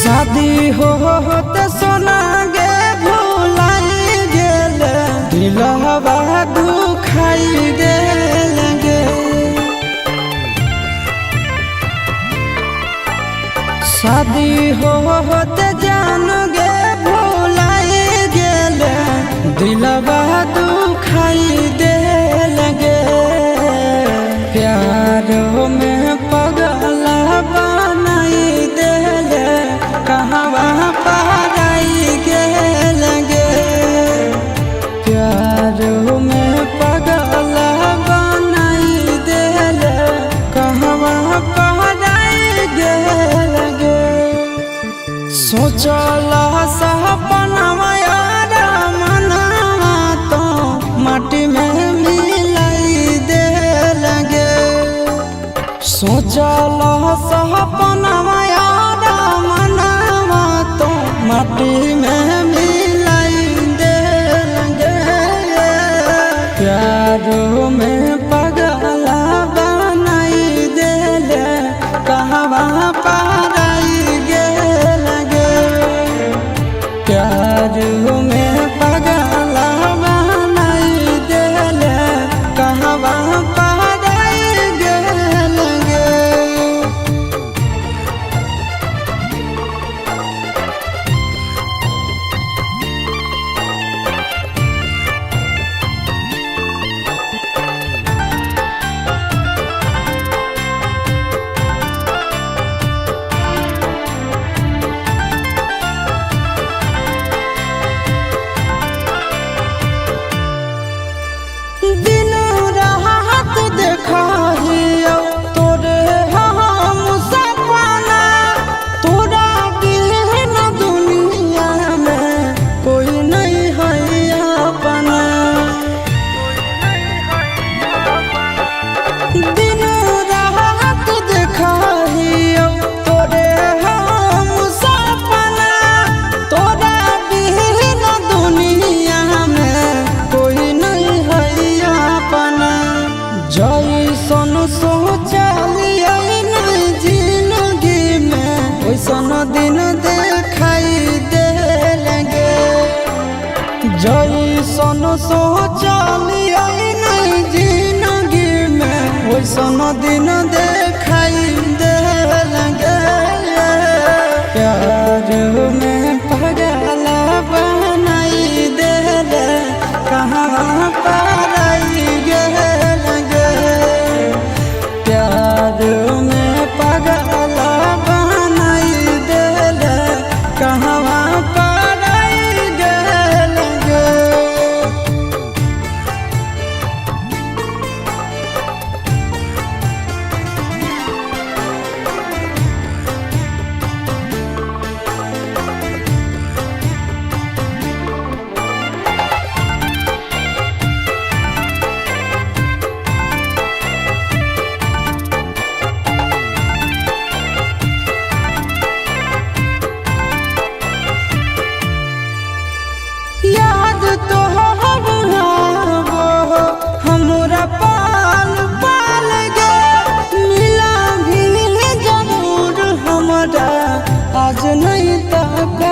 शादी होते सोना गे भुलाई गेल दिलवा दुखाई गेल गे। शादी होते जान गे भुलाई गेल दिलवा दुखाई देल गे। प्यार में पगला बनाई देल कहवा पराई गेल गे। प्यार में पगला बनाई देल कहवा पराई गेल गे। सोचला सपनवा यार मनवा तो माटी में मिलाई देल गे। सोचला सपनवा यार मनवा तो माटी में मिलाई देल गे। प्यार में पगला बनाई देल कहवा पराई गेल गे। प्यार में पगला बनाई देल कहवा पराई गेल गे। दिन रात देखियो तोरे हम सपना। तोरा बिन दुनिया में कोई नहीं है अपना। दिन रात देखियो तोरे हम सपना। तोरा बिन दुनिया में कोई नहीं है अपना। जैसन सोचलिए नहीं जिंदगी में वैसन दिन देखाई देल गे। जैसन सोचलिए नहीं जिंदगी में वैसन दिन देखाई देल गे। प्यार में पगला बनाई देल कहवा पराई गेल गे। प्यार में पगला बनाई देल कहवा पराई गेल गे। याद तो हमरा पाल पाल गे। मिला भी जरूर हमरा आज नहीं तक